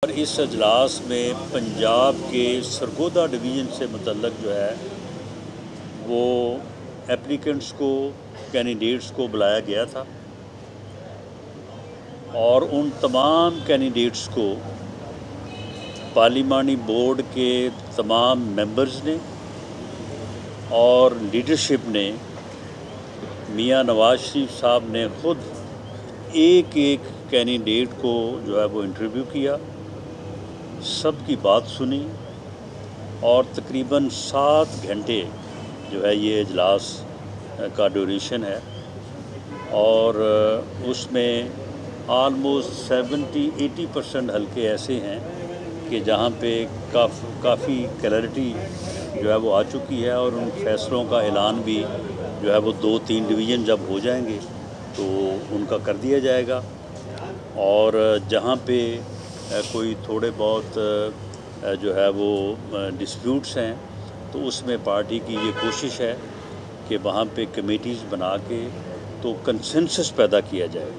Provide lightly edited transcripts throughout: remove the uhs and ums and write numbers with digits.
اور اس اجلاس میں پنجاب کے سرگودا ڈویژن سے متعلق جو ہے وہ اپلیکنٹس کو کینڈیڈیٹس کو بلایا گیا تھا اور ان تمام کینڈیڈیٹس کو پارلیمانی بورڈ کے تمام ممبرز نے اور لیڈرشپ نے میاں نواز شریف صاحب نے خود ایک ایک کینڈیڈیٹ کو جو ہے وہ انٹرویو کیا، سب کی بات سنی اور تقریباً 7 گھنٹے جو ہے یہ اجلاس کا ڈیوریشن ہے اور اس میں آلموسٹ 70-80% حلقے ایسے ہیں کہ جہاں پہ کافی کلیئرٹی جو ہے وہ آ چکی ہے اور ان فیصلوں کا اعلان بھی جو ہے وہ 2-3 ڈویژن جب ہو جائیں گے تو ان کا کر دیا جائے گا، اور جہاں پہ کوئی تھوڑے بہت جو ہے وہ ڈسپیوٹس ہیں تو اس میں پارٹی کی یہ کوشش ہے کہ وہاں پہ کمیٹیز بنا کے تو کنسنسس پیدا کیا جائے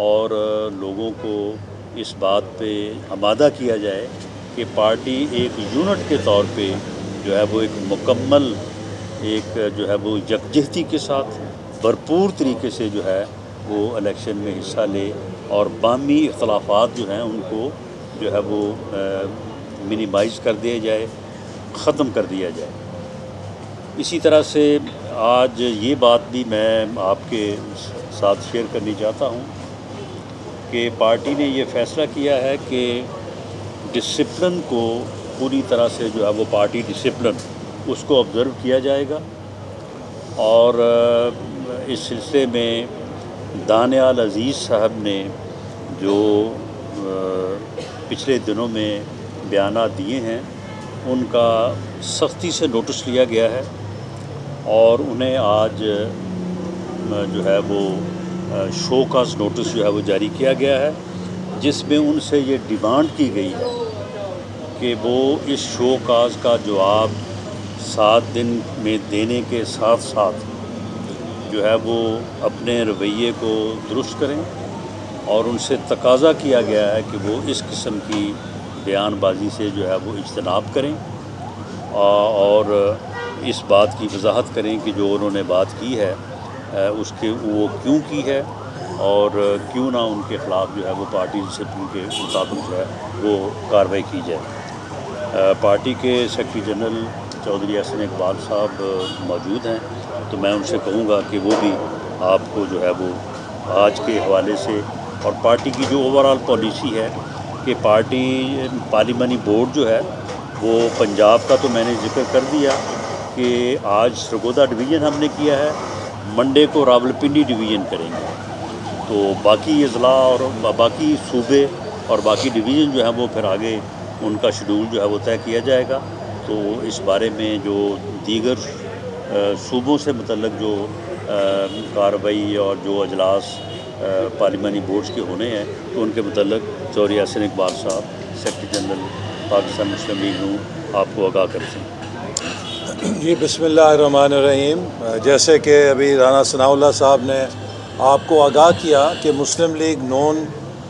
اور لوگوں کو اس بات پہ آمادہ کیا جائے کہ پارٹی ایک یونٹ کے طور پہ جو ہے وہ ایک مکمل ایک جو ہے وہ یکجہتی کے ساتھ بھرپور طریقے سے جو ہے وہ الیکشن میں حصہ لے اور باہمی اختلافات جو ہیں ان کو جو ہے وہ منیمائز کر دیا جائے، ختم کر دیا جائے۔ اسی طرح سے آج یہ بات بھی میں آپ کے ساتھ شیئر کرنی چاہتا ہوں کہ پارٹی نے یہ فیصلہ کیا ہے کہ ڈسپلن کو پوری طرح سے جو ہے وہ پارٹی ڈسپلن اس کو آبزرو کیا جائے گا، اور اس سلسلے میں دانیال عزیز صاحب نے جو پچھلے دنوں میں بیانات دیے ہیں ان کا سختی سے نوٹس لیا گیا ہے اور انہیں آج جو ہے وہ شو کاز نوٹس جو ہے وہ جاری کیا گیا ہے، جس میں ان سے یہ ڈیمانڈ کی گئی ہے کہ وہ اس شو کاز کا جواب 7 دن میں دینے کے ساتھ ساتھ جو ہے وہ اپنے رویے کو درست کریں، اور ان سے تقاضا کیا گیا ہے کہ وہ اس قسم کی بیان بازی سے جو ہے وہ اجتناب کریں اور اس بات کی وضاحت کریں کہ جو انہوں نے بات کی ہے اس کے وہ کیوں کی ہے اور کیوں نہ ان کے خلاف جو ہے وہ پارٹی ڈسپلن کے مطابق جو ہے وہ کارروائی کی جائے۔ پارٹی کے سیکرٹری جنرل چودھری احسن اقبال صاحب موجود ہیں، تو میں ان سے کہوں گا کہ وہ بھی آپ کو جو ہے وہ آج کے حوالے سے اور پارٹی کی جو اوور آل پالیسی ہے کہ پارلیمانی بورڈ جو ہے وہ پنجاب کا تو میں نے ذکر کر دیا کہ آج سرگودا ڈویژن ہم نے کیا ہے، منڈے کو راولپنڈی ڈویژن کریں گے، تو باقی اضلاع اور باقی صوبے اور باقی ڈویژن جو ہیں وہ پھر آگے ان کا شیڈول جو ہے وہ طے کیا جائے گا۔ تو اس بارے میں جو دیگر صوبوں سے متعلق جو کارروائی اور جو اجلاس پارلیمانی بورڈز کے ہونے ہیں تو ان کے متعلق چودھری احسن اقبال صاحب سیکرٹری جنرل پاکستان مسلم لیگ نون آپ کو آگاہ کرتے ہیں۔ جی بسم اللہ الرحمن الرحیم۔ جیسے کہ ابھی رانا ثناء اللہ صاحب نے آپ کو آگاہ کیا کہ مسلم لیگ نون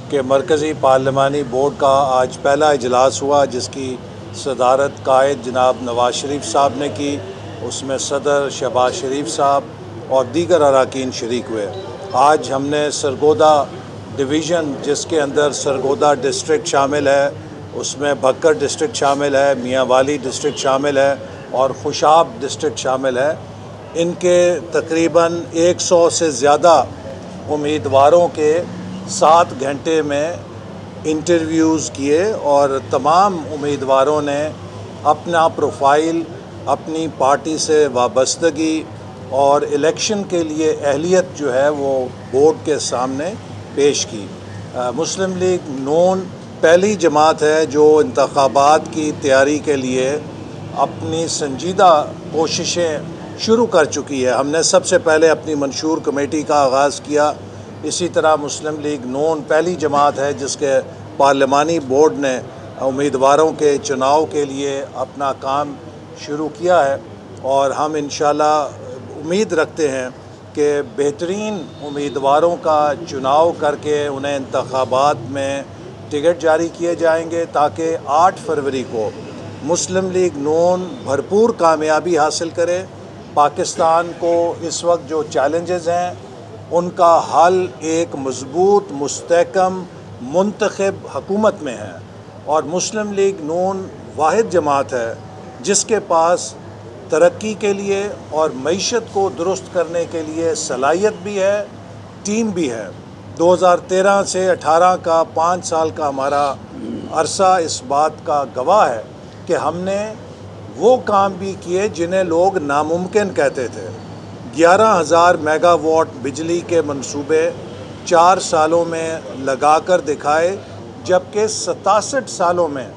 کے مرکزی پارلیمانی بورڈ کا آج پہلا اجلاس ہوا، جس کی صدارت قائد جناب نواز شریف صاحب نے کی۔ اس میں صدر شہباز شریف صاحب اور دیگر اراکین شریک ہوئے۔ آج ہم نے سرگودا ڈویژن، جس کے اندر سرگودا ڈسٹرکٹ شامل ہے، اس میں بھکر ڈسٹرکٹ شامل ہے، میاں والی ڈسٹرکٹ شامل ہے اور خوشاب ڈسٹرکٹ شامل ہے، ان کے تقریباً 100 سے زیادہ امیدواروں کے 7 گھنٹے میں انٹرویوز کیے اور تمام امیدواروں نے اپنا پروفائل، اپنی پارٹی سے وابستگی اور الیکشن کے لیے اہلیت جو ہے وہ بورڈ کے سامنے پیش کی۔ مسلم لیگ نون پہلی جماعت ہے جو انتخابات کی تیاری کے لیے اپنی سنجیدہ کوششیں شروع کر چکی ہے۔ ہم نے سب سے پہلے اپنی منشور کمیٹی کا آغاز کیا، اسی طرح مسلم لیگ نون پہلی جماعت ہے جس کے پارلیمانی بورڈ نے امیدواروں کے چناؤ کے لیے اپنا کام شروع کیا ہے، اور ہم انشاءاللہ امید رکھتے ہیں کہ بہترین امیدواروں کا چناؤ کر کے انہیں انتخابات میں ٹکٹ جاری کیے جائیں گے تاکہ 8 فروری کو مسلم لیگ نون بھرپور کامیابی حاصل کرے. پاکستان کو اس وقت جو چیلنجز ہیں ان کا حل ایک مضبوط مستحکم منتخب حکومت میں ہے، اور مسلم لیگ نون واحد جماعت ہے جس کے پاس ترقی کے لیے اور معیشت کو درست کرنے کے لیے صلاحیت بھی ہے، ٹیم بھی ہے. 2013 سے 18 کا 5 سال کا ہمارا عرصہ اس بات کا گواہ ہے کہ ہم نے وہ کام بھی کیے جنہیں لوگ ناممکن کہتے تھے. 11,000 میگا واٹ بجلی کے منصوبے 4 سالوں میں لگا کر دکھائے، جبکہ 67 سالوں میں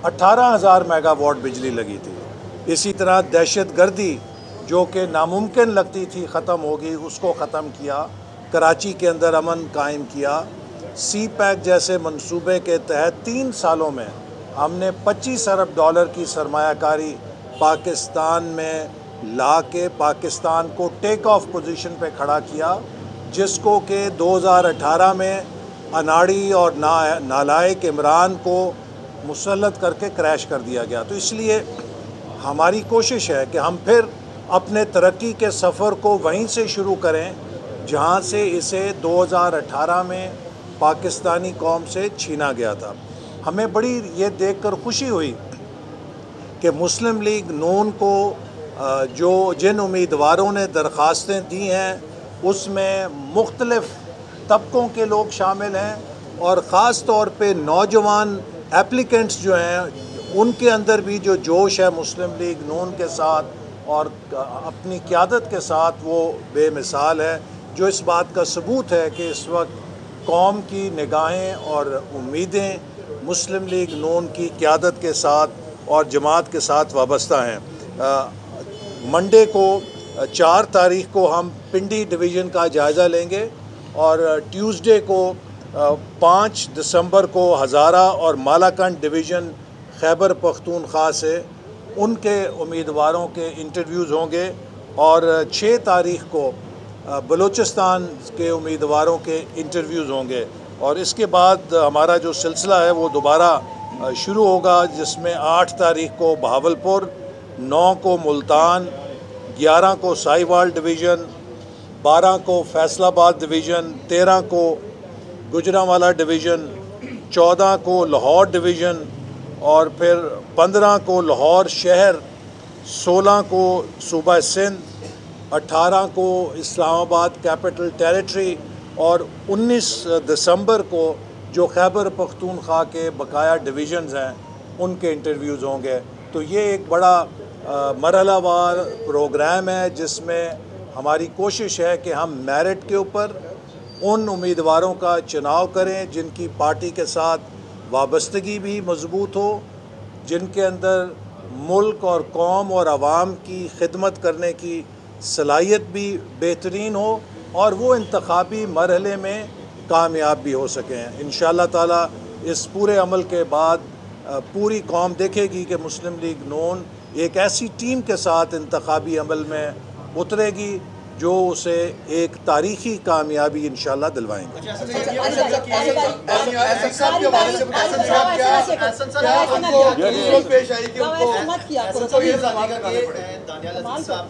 18,000 میگا واٹ بجلی لگی تھی. اسی طرح دہشت گردی جو کہ ناممکن لگتی تھی ختم ہوگی، اس کو ختم کیا. کراچی کے اندر امن قائم کیا. سی پیک جیسے منصوبے کے تحت 3 سالوں میں ہم نے $25 ارب کی سرمایہ کاری پاکستان میں لا کے پاکستان کو ٹیک آف پوزیشن پہ کھڑا کیا، جس کو کہ 2018 میں اناڑی اور نالائق عمران کو مسلط کر کے کریش کر دیا گیا. تو اس لیے ہماری کوشش ہے کہ ہم پھر اپنے ترقی کے سفر کو وہیں سے شروع کریں جہاں سے اسے 2018 میں پاکستانی قوم سے چھینا گیا تھا. ہمیں بڑی یہ دیکھ کر خوشی ہوئی کہ مسلم لیگ نون کو جن امیدواروں نے درخواستیں دی ہیں اس میں مختلف طبقوں کے لوگ شامل ہیں، اور خاص طور پہ نوجوان ایپلیکنٹس جو ہیں ان کے اندر بھی جو جوش ہے مسلم لیگ نون کے ساتھ اور اپنی قیادت کے ساتھ وہ بے مثال ہے، جو اس بات کا ثبوت ہے کہ اس وقت قوم کی نگاہیں اور امیدیں مسلم لیگ نون کی قیادت کے ساتھ اور جماعت کے ساتھ وابستہ ہیں. منڈے کو 4 تاریخ کو ہم پنڈی ڈویژن کا جائزہ لیں گے، اور ٹیوزڈے کو 5 دسمبر کو ہزارہ اور مالاکنڈ ڈویژن خیبر پختونخوا سے ان کے امیدواروں کے انٹرویوز ہوں گے، اور 6 تاریخ کو بلوچستان کے امیدواروں کے انٹرویوز ہوں گے. اور اس کے بعد ہمارا جو سلسلہ ہے وہ دوبارہ شروع ہوگا، جس میں 8 تاریخ کو بہاولپور، 9 کو ملتان، 11 کو ساہیوال ڈویژن، 12 کو فیصل آباد ڈویژن، 13 کو گوجرانوالا ڈویژن، 14 کو لاہور ڈویژن، اور پھر 15 کو لاہور شہر، 16 کو صوبہ سندھ، 18 کو اسلام آباد کیپٹل ٹیریٹری، اور 19 دسمبر کو جو خیبر پختونخوا کے بقایا ڈویژنز ہیں ان کے انٹرویوز ہوں گے. تو یہ ایک بڑا مرحلہ وار پروگرام ہے جس میں ہماری کوشش ہے کہ ہم میرٹ کے اوپر ان امیدواروں کا چناؤ کریں جن کی پارٹی کے ساتھ وابستگی بھی مضبوط ہو، جن کے اندر ملک اور قوم اور عوام کی خدمت کرنے کی صلاحیت بھی بہترین ہو، اور وہ انتخابی مرحلے میں کامیاب بھی ہو سکیں. انشاءاللہ تعالی اس پورے عمل کے بعد پوری قوم دیکھے گی کہ مسلم لیگ نون ایک ایسی ٹیم کے ساتھ انتخابی عمل میں اترے گی جو اسے ایک تاریخی کامیابی انشاءاللہ دلوائیں گے. دانیال عزیز صاحب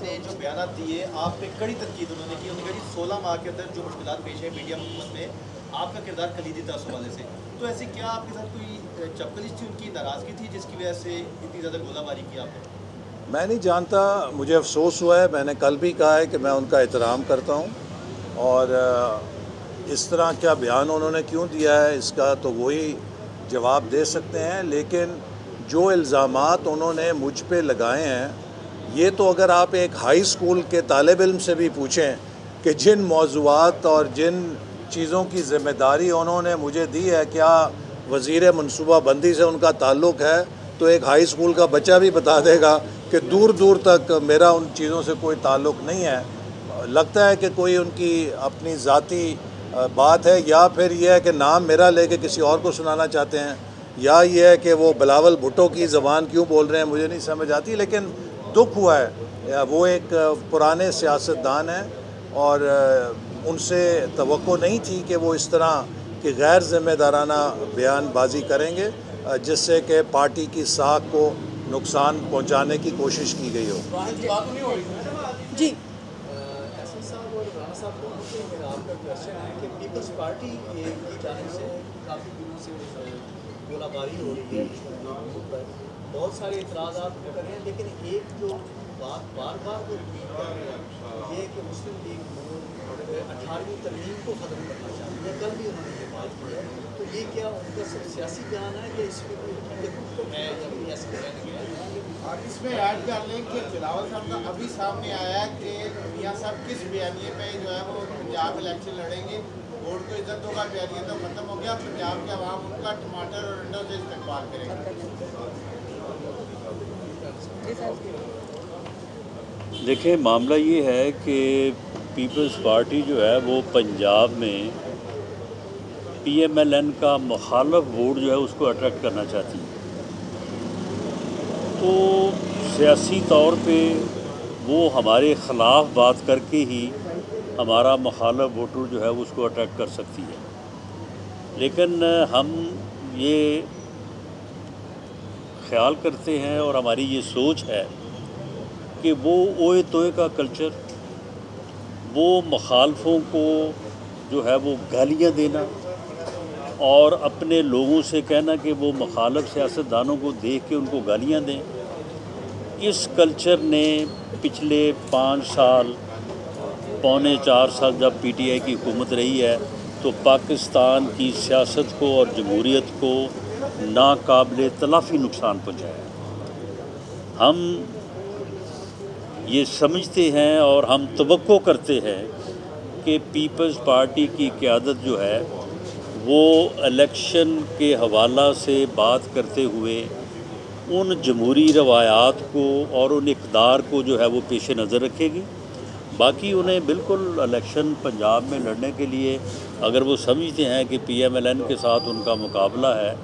نے جو بیانات دیے آپ پہ کڑی تنقید انہوں نے کی، انہوں نے کہا 16 ماہ کے اندر جو مشکلات پیش ہیں میڈیا حکومت میں آپ کا کردار کلیدی تھا اس حوالے سے. تو ایسے کیا آپ کے ساتھ کوئی چپکلش تھی، ان کی ناراضگی تھی جس کی وجہ سے اتنی زیادہ گولہ باری کی آپ نے؟ میں نہیں جانتا، مجھے افسوس ہوا ہے. میں نے کل بھی کہا ہے کہ میں ان کا احترام کرتا ہوں، اور اس طرح کیا بیان انہوں نے کیوں دیا ہے اس کا تو وہی جواب دے سکتے ہیں. لیکن جو الزامات انہوں نے مجھ پہ لگائے ہیں، یہ تو اگر آپ ایک ہائی اسکول کے طالب علم سے بھی پوچھیں کہ جن موضوعات اور جن چیزوں کی ذمہ داری انہوں نے مجھے دی ہے کیا وزیر منصوبہ بندی سے ان کا تعلق ہے، تو ایک ہائی اسکول کا بچہ بھی بتا دے گا کہ دور دور تک میرا ان چیزوں سے کوئی تعلق نہیں ہے. لگتا ہے کہ کوئی ان کی اپنی ذاتی بات ہے، یا پھر یہ ہے کہ نام میرا لے کے کسی اور کو سنانا چاہتے ہیں، یا یہ ہے کہ وہ بلاول بھٹو کی زبان کیوں بول رہے ہیں مجھے نہیں سمجھ آتی. لیکن دکھ ہوا ہے، وہ ایک پرانے سیاستدان ہیں اور ان سے توقع نہیں تھی کہ وہ اس طرح کہ غیر ذمہ دارانہ بیان بازی کریں گے جس سے کہ پارٹی کی ساکھ کو نقصان پہنچانے کی کوشش کی گئی ہو۔ جی ایس ایس صاحب اور رانا صاحب دونوں سے میرا آپ کا کوشچن ہے کہ پیپلز پارٹی کی جانب سے کافی دنوں سے گولہ باری ہو رہی ہے پر بہت سارے اعتراضات کر رہے ہیں، لیکن ایک جو بات بار بار وہ ریپیٹ کر رہے ہیں یہ کہ مسلم لیگ نون 18ویں ترمیم کو ختم کرنا چاہتی ہے۔ کل بھی انہوں نے یہ بات کی ہے، تو یہ کیا ان کا صرف سیاسی بیان ہے یا اس میں کوئی حقیقت ہے یا کوئی ایسا کہنے گیا ہے؟ اور اس میں ایڈ کر لیں کہ بلاول صاحب کا ابھی سامنے آیا ہے کہ میاں صاحب کس بیانیے پہ جو ہے وہ پنجاب الیکشن لڑیں گے، ووٹ کو عزت ہوگا، بیانیہ تو ختم ہو گیا، پنجاب کے عوام ان کا ٹماٹر اور انڈوں سے استقبال کرے گا۔ دیکھیں معاملہ یہ ہے کہ پیپلز پارٹی جو ہے وہ پنجاب میں پی ایم ایل این کا مخالف ووٹ جو ہے اس کو اٹریکٹ کرنا چاہتی ہے، تو سیاسی طور پہ وہ ہمارے خلاف بات کر کے ہی ہمارا مخالف ووٹر جو ہے اس کو اٹریکٹ کر سکتی ہے، لیکن ہم یہ خیال کرتے ہیں اور ہماری یہ سوچ ہے کہ وہ اوئے توئے کا کلچر، وہ مخالفوں کو جو ہے وہ گالیاں دینا اور اپنے لوگوں سے کہنا کہ وہ مخالف سیاستدانوں کو دیکھ کے ان کو گالیاں دیں، اس کلچر نے پچھلے 5 سال پونے 4 سال جب پی ٹی آئی کی حکومت رہی ہے تو پاکستان کی سیاست کو اور جمہوریت کو ناقابل تلافی نقصان پہنچایا ہے۔ ہم یہ سمجھتے ہیں اور ہم توقع کرتے ہیں کہ پیپلز پارٹی کی قیادت جو ہے وہ الیکشن کے حوالہ سے بات کرتے ہوئے ان جمہوری روایات کو اور ان اقدار کو جو ہے وہ پیش نظر رکھے گی۔ باقی انہیں بالکل الیکشن پنجاب میں لڑنے کے لیے اگر وہ سمجھتے ہیں کہ پی ایم ایل این کے ساتھ ان کا مقابلہ ہے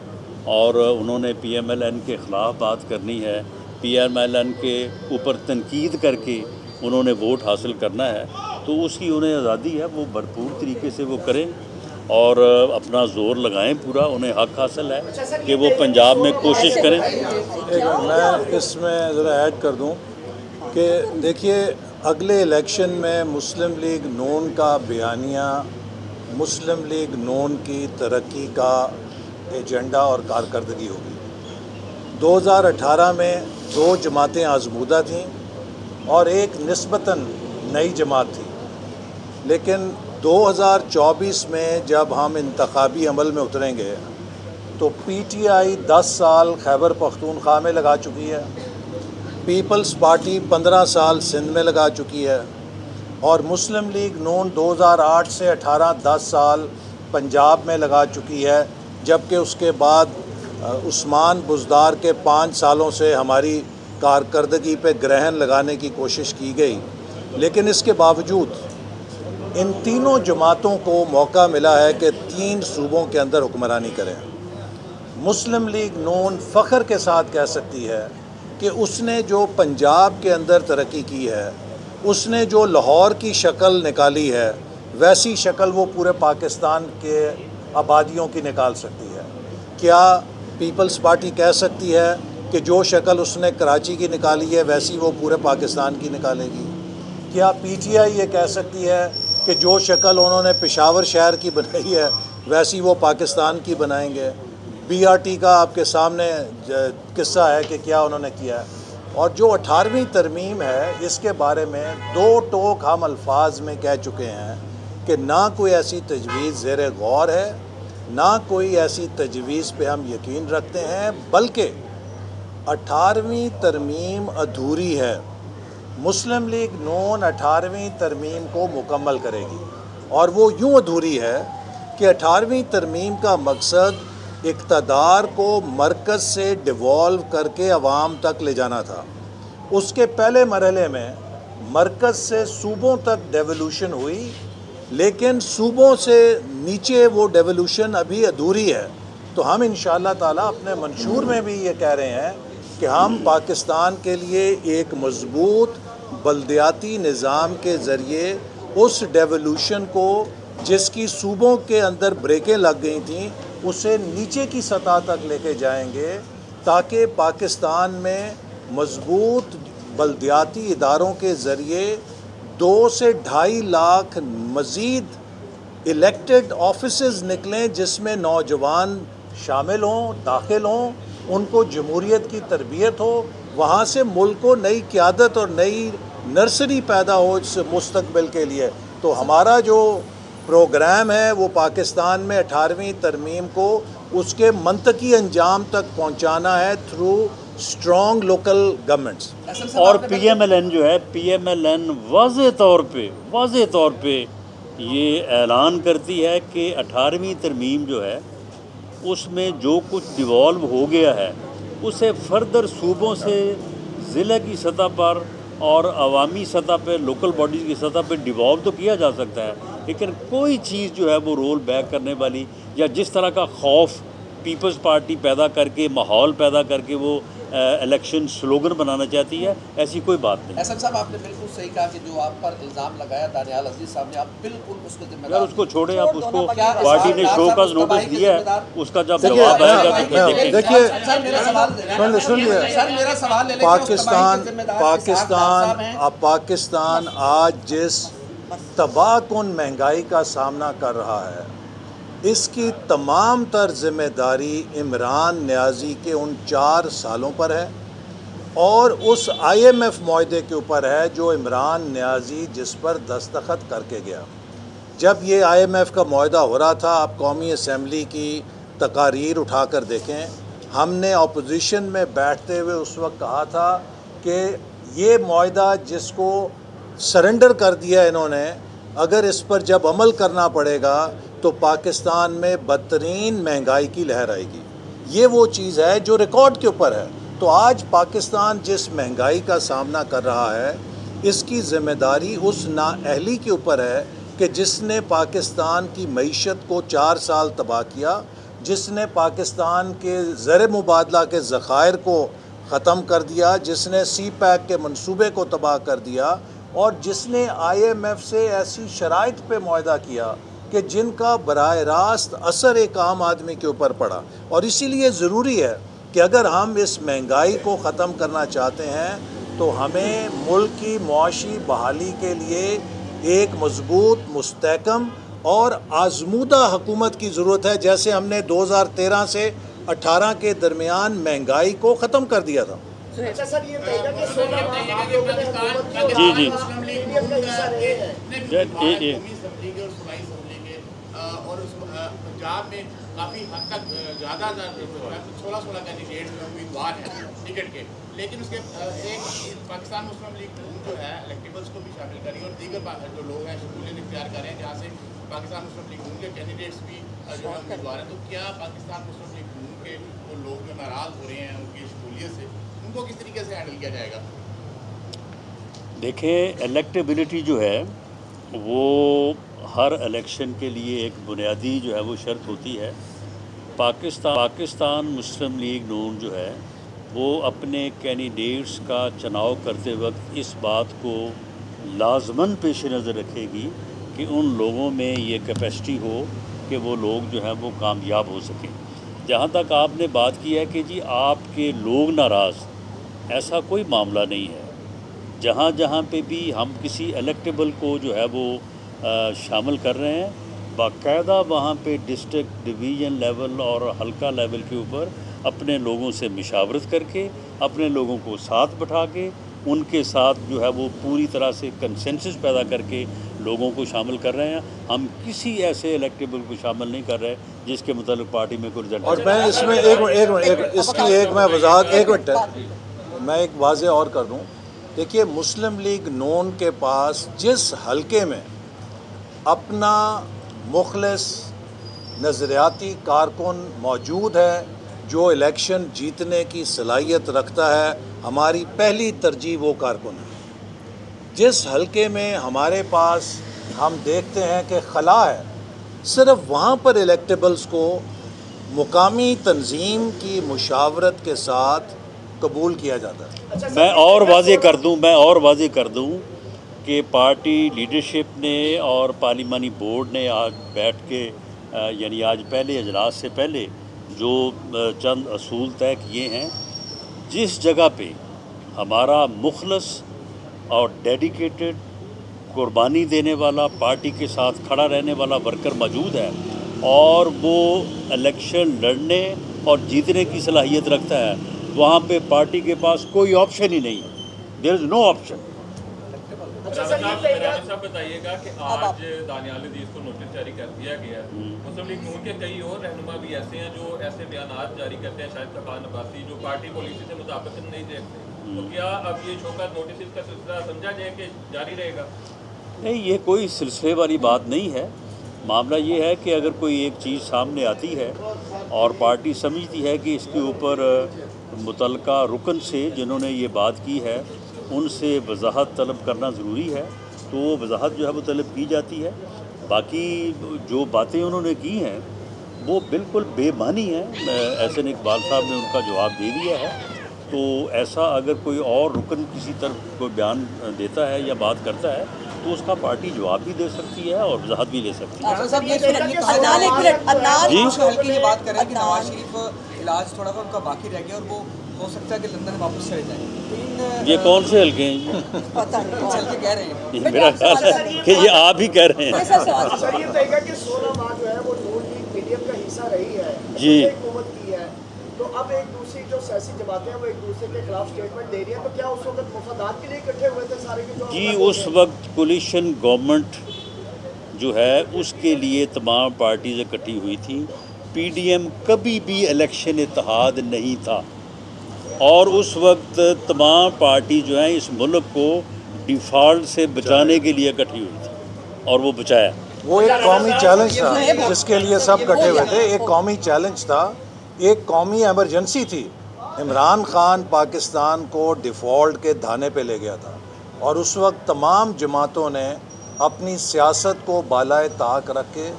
اور انہوں نے پی ایم ایل این کے خلاف بات کرنی ہے، پی ایم ایل این کے اوپر تنقید کر کے انہوں نے ووٹ حاصل کرنا ہے، تو اس کی انہیں آزادی ہے، وہ بھرپور طریقے سے وہ کریں اور اپنا زور لگائیں پورا، انہیں حق حاصل ہے کہ وہ پنجاب میں کوشش کریں۔ میں اس میں ذرا ایڈ کر دوں کہ دیکھیے اگلے الیکشن میں مسلم لیگ نون کا بیانیہ مسلم لیگ نون کی ترقی کا ایجنڈا اور کارکردگی ہوگی۔ 2018 میں 2 جماعتیں آزمودہ تھیں اور ایک نسبتاً نئی جماعت تھی، لیکن 2024 میں جب ہم انتخابی عمل میں اتریں گے تو پی ٹی آئی 10 سال خیبر پختونخوا میں لگا چکی ہے، پیپلز پارٹی 15 سال سندھ میں لگا چکی ہے، اور مسلم لیگ نون 2008 سے 18 10 سال پنجاب میں لگا چکی ہے، جبکہ اس کے بعد عثمان بزدار کے 5 سالوں سے ہماری کارکردگی پہ گرہن لگانے کی کوشش کی گئی۔ لیکن اس کے باوجود ان تینوں جماعتوں کو موقع ملا ہے کہ 3 صوبوں کے اندر حکمرانی کریں۔ مسلم لیگ نون فخر کے ساتھ کہہ سکتی ہے کہ اس نے جو پنجاب کے اندر ترقی کی ہے، اس نے جو لاہور کی شکل نکالی ہے، ویسی شکل وہ پورے پاکستان کے آبادیوں کی نکال سکتی ہے۔ کیا پیپلز پارٹی کہہ سکتی ہے کہ جو شکل اس نے کراچی کی نکالی ہے ویسی وہ پورے پاکستان کی نکالے گی؟ کیا پی ٹی آئی یہ کہہ سکتی ہے کہ جو شکل انہوں نے پشاور شہر کی بنائی ہے ویسی وہ پاکستان کی بنائیں گے؟ بی آر ٹی کا آپ کے سامنے قصہ ہے کہ کیا انہوں نے کیا ہے۔ اور جو 18ویں ترمیم ہے اس کے بارے میں 2 ٹوک ہم الفاظ میں کہہ چکے ہیں کہ نہ کوئی ایسی تجویز زیر غور ہے، نہ کوئی ایسی تجویز پہ ہم یقین رکھتے ہیں، بلکہ 18ویں ترمیم ادھوری ہے۔ مسلم لیگ نون 18ویں ترمیم کو مکمل کرے گی، اور وہ یوں ادھوری ہے کہ 18ویں ترمیم کا مقصد اقتدار کو مرکز سے ڈیوالو کر کے عوام تک لے جانا تھا۔ اس کے پہلے مرحلے میں مرکز سے صوبوں تک ڈیولوشن ہوئی، لیکن صوبوں سے نیچے وہ ڈیولوشن ابھی ادھوری ہے۔ تو ہم انشاءاللہ تعالیٰ اپنے منشور میں بھی یہ کہہ رہے ہیں کہ ہم پاکستان کے لیے ایک مضبوط بلدیاتی نظام کے ذریعے اس ڈیولوشن کو جس کی صوبوں کے اندر بریکیں لگ گئی تھیں اسے نیچے کی سطح تک لے کے جائیں گے تاکہ پاکستان میں مضبوط بلدیاتی اداروں کے ذریعے 2 سے 2.5 لاکھ مزید الیکٹڈ آفیسز نکلیں جس میں نوجوان شامل ہوں، داخل ہوں، ان کو جمہوریت کی تربیت ہو، وہاں سے ملک کو نئی قیادت اور نئی نرسری پیدا ہو اس مستقبل کے لیے۔ تو ہمارا جو پروگرام ہے وہ پاکستان میں 18ویں ترمیم کو اس کے منطقی انجام تک پہنچانا ہے تھرو اسٹرانگ لوکل گورنمنٹس۔ اور پی ایم ایل این جو ہے، پی ایم ایل این واضح طور پہ یہ اعلان کرتی ہے کہ 18ویں ترمیم جو ہے اس میں جو کچھ ڈیوالو ہو گیا ہے اسے فردر صوبوں سے ضلع کی سطح پر اور عوامی سطح پہ، لوکل باڈیز کی سطح پہ ڈیوالو تو کیا جا سکتا ہے، لیکن کوئی چیز جو ہے وہ رول بیک کرنے والی یا جس طرح کا خوف پیپلز پارٹی پیدا کر کے، ماحول پیدا کر کے وہ الیکشن سلوگن بنانا چاہتی ہے، ایسی کوئی بات نہیں۔ احسن صاحب آپ نے بالکل صحیح کہا کہ جو آپ پر الزام لگایا دانیال عزیز صاحب نے، آپ بالکل اس کو ذمہ دار۔ یار اس کو چھوڑیں، آپ اس کو پارٹی نے شو کا نوٹس دیا ہے، اس کا جب جواب آئے گا تو پھر دیکھیں۔ دیکھیے سر میرا سوال لے لیں، پاکستان آج جس تباہ کن مہنگائی کا سامنا کر رہا ہے اس کی تمام تر ذمہ داری عمران نیازی کے ان 4 سالوں پر ہے اور اس آئی ایم ایف معاہدے کے اوپر ہے جو عمران نیازی جس پر دستخط کر کے گیا۔ جب یہ آئی ایم ایف کا معاہدہ ہو رہا تھا، آپ قومی اسمبلی کی تقاریر اٹھا کر دیکھیں، ہم نے اپوزیشن میں بیٹھتے ہوئے اس وقت کہا تھا کہ یہ معاہدہ جس کو سرنڈر کر دیا انہوں نے، اگر اس پر جب عمل کرنا پڑے گا تو پاکستان میں بدترین مہنگائی کی لہر آئے گی۔ یہ وہ چیز ہے جو ریکارڈ کے اوپر ہے۔ تو آج پاکستان جس مہنگائی کا سامنا کر رہا ہے اس کی ذمہ داری اس نااہلی کے اوپر ہے کہ جس نے پاکستان کی معیشت کو 4 سال تباہ کیا، جس نے پاکستان کے زر مبادلہ کے ذخائر کو ختم کر دیا، جس نے سی پیک کے منصوبے کو تباہ کر دیا اور جس نے آئی ایم ایف سے ایسی شرائط پہ معاہدہ کیا کہ جن کا براہ راست اثر ایک عام آدمی کے اوپر پڑا۔ اور اسی لیے ضروری ہے کہ اگر ہم اس مہنگائی کو ختم کرنا چاہتے ہیں تو ہمیں ملک کی معاشی بحالی کے لیے ایک مضبوط، مستحکم اور آزمودہ حکومت کی ضرورت ہے، جیسے ہم نے 2013 سے 18 کے درمیان مہنگائی کو ختم کر دیا تھا۔ اچھا سر، یہ کہے گا کہ 16 ماہ آپ لوگوں نے حکومت کی جی جی اور پنجاب میں کافی حد تک زیادہ 16 کینڈیڈیٹ امیدوار ہیں ٹکٹ کے، لیکن اس کے ایک پاکستان مسلم لیگ جو ہے الیکٹیبلس کو بھی شامل کری اور دیگر جو لوگ ہیں شمولیت اختیار کر رہے ہیں، جہاں سے پاکستان مسلم لیگ کے کینڈیڈیٹس بھی جو ہے امیدوار ہیں۔ تو کیا پاکستان مسلم لیگ کے وہ لوگ جو ناراض ہو رہے ہیں ان کی شمولیت سے، ان کو کس طریقے سے ہینڈل کیا جائے گا؟ دیکھیں، الیکٹیبلٹی جو ہے وہ ہر الیکشن کے لیے ایک بنیادی جو ہے وہ شرط ہوتی ہے۔ پاکستان مسلم لیگ نون جو ہے وہ اپنے کینڈیڈیٹس کا چناؤ کرتے وقت اس بات کو لازماً پیش نظر رکھے گی کہ ان لوگوں میں یہ کیپیسٹی ہو کہ وہ لوگ جو ہیں وہ کامیاب ہو سکیں۔ جہاں تک آپ نے بات کی ہے کہ جی آپ کے لوگ ناراض، ایسا کوئی معاملہ نہیں ہے۔ جہاں جہاں پہ بھی ہم کسی الیکٹیبل کو جو ہے وہ شامل کر رہے ہیں، باقاعدہ وہاں پہ ڈسٹرکٹ، ڈویژن لیول اور حلقہ لیول کے اوپر اپنے لوگوں سے مشاورت کر کے، اپنے لوگوں کو ساتھ بٹھا کے، ان کے ساتھ جو ہے وہ پوری طرح سے کنسنسس پیدا کر کے لوگوں کو شامل کر رہے ہیں۔ ہم کسی ایسے الیکٹیبل کو شامل نہیں کر رہے جس کے متعلق پارٹی میں کوئی رزلٹ۔ اور میں اس میں اس کی ایک میں وضاحت، ایک منٹ میں ایک واضح اور کر دوں۔ دیکھیے، مسلم لیگ نون کے پاس جس حلقے میں اپنا مخلص نظریاتی کارکن موجود ہے جو الیکشن جیتنے کی صلاحیت رکھتا ہے، ہماری پہلی ترجیح وہ کارکن ہے۔ جس حلقے میں ہمارے پاس ہم دیکھتے ہیں کہ خلا ہے، صرف وہاں پر الیکٹیبلز کو مقامی تنظیم کی مشاورت کے ساتھ قبول کیا جاتا ہے۔ میں اور واضح کر دوں کہ پارٹی لیڈرشپ نے اور پارلیمانی بورڈ نے آج بیٹھ کے یعنی آج پہلے اجلاس سے پہلے جو چند اصول طے کیے ہیں، جس جگہ پہ ہمارا مخلص اور ڈیڈیکیٹڈ قربانی دینے والا پارٹی کے ساتھ کھڑا رہنے والا ورکر موجود ہے اور وہ الیکشن لڑنے اور جیتنے کی صلاحیت رکھتا ہے، وہاں پہ پارٹی کے پاس کوئی آپشن ہی نہیں، دیر از نو آپشن۔ صاحب بتائیے گا کہ آج دانیال عزیز کو نوٹس جاری کر دیا گیا ہے، مسلم لیگ نون کے کئی اور رہنما بھی ایسے ہیں جو ایسے بیانات جاری کرتے ہیں، شاید طفان عباسی، جو پارٹی پالیسی سے مطابقت نہیں دیکھتے، تو کیا اب یہ شوکت نوٹس کا سلسلہ سمجھا جائے کہ جاری رہے گا؟ نہیں، یہ کوئی سلسلے والی بات نہیں ہے۔ معاملہ یہ ہے کہ اگر کوئی ایک چیز سامنے آتی ہے اور پارٹی سمجھتی ہے کہ اس کے اوپر متعلقہ رکن سے جنہوں نے یہ بات کی ہے ان سے وضاحت طلب کرنا ضروری ہے، تو وہ وضاحت جو ہے وہ طلب کی جاتی ہے۔ باقی جو باتیں انہوں نے کی ہیں وہ بالکل بے معنی ہیں، احسن اقبال صاحب نے ان کا جواب دے دیا ہے۔ تو ایسا اگر کوئی اور رکن کسی طرف کوئی بیان دیتا ہے یا بات کرتا ہے تو اس کا پارٹی جواب بھی دے سکتی ہے اور وضاحت بھی لے سکتی ہے۔ کی بات کریں کہ نواز شریف علاج تھوڑا سا ان کا باقی رہ گیا اور وہ ہو سکتا ہے کہ لندن واپس چلے جائیں، یہ کون سے حلقے ہیں؟ چل کے کہہ رہے ہیں، میرا خیال ہے کہ یہ آپ ہی کہہ رہے ہیں۔ سر یہ طے کہ 16 ماہ جو ہے وہ نون لیگ پی ڈی ایم کا حصہ رہی ہے، جی حکومت کی ہے، تو اب ایک دوسری جو سیاسی جماعتیں ہیں وہ ایک دوسرے کے خلاف اسٹیٹمنٹ دے رہی ہیں، تو کیا اس وقت مفادات کے لیے اکٹھے ہوئے تھے سارے کے جو؟ جی اس وقت کولیشن گورنمنٹ جو ہے اس کے لیے تمام پارٹیز اکٹھی ہوئی تھیں۔ پی ڈی ایم کبھی بھی الیکشن اتحاد نہیں تھا اور اس وقت تمام پارٹی جو ہیں اس ملک کو ڈیفالٹ سے بچانے کے لیے اکٹھی ہوئی تھی اور وہ بچایا۔ وہ ایک قومی چیلنج تھا جس کے لیے سب اکٹھے ہوئے تھے، ایک قومی چیلنج تھا، ایک قومی ایمرجنسی تھی۔ عمران خان پاکستان کو ڈیفالٹ کے دھانے پہ لے گیا تھا اور اس وقت تمام جماعتوں نے اپنی سیاست کو بالائے طاق رکھ کے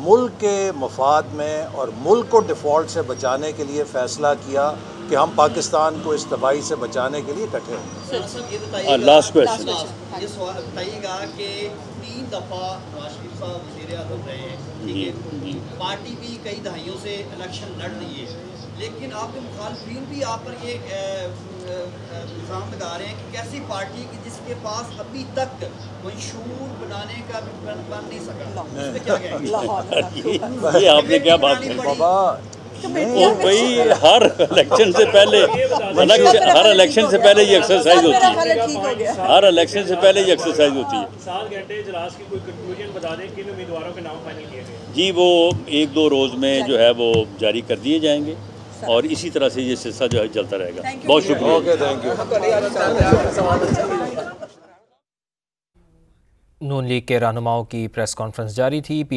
ملک کے مفاد میں اور ملک کو ڈیفالٹ سے بچانے کے لیے فیصلہ کیا کہ ہم پاکستان کو اس تباہی سے بچانے کے لیے اکٹھے ہیں۔ لاسٹ کویشچن، یہ سوال بتائیے گا کہ 3 دفعہ نواز شریف صاحب وزیر اعظم رہے ہیں، ٹھیک ہے، پارٹی بھی کئی دہائیوں سے الیکشن لڑ رہی ہے، لیکن آپ کے مخالفین بھی آپ پر یہ الزام لگا رہے ہیں کہ کیسی پارٹی کی جس کے پاس ابھی تک منشور بنانے کا بھی بن نہیں سکا، اس میں کیا کہیں؟ یہ آپ نے کیا بات کی بابا؟ وہی ہر الیکشن سے پہلے یہ ایکسرسائز ہوتی ہے، ہر الیکشن سے پہلے یہ ایکسرسائز ہوتی ہے۔ 7 گھنٹے اجلاس کی کوئی کنکلوژن بتا دیں کن امیدواروں کے نام فائنل کیے گئے؟ جی وہ 1-2 روز میں جو ہے وہ جاری کر دیے جائیں گے اور اسی طرح سے یہ سلسلہ جو ہے چلتا رہے گا۔ بہت شکریہ۔ Okay, thank you. Noon league کے رہنماؤں کی پریس کانفرنس جاری تھی۔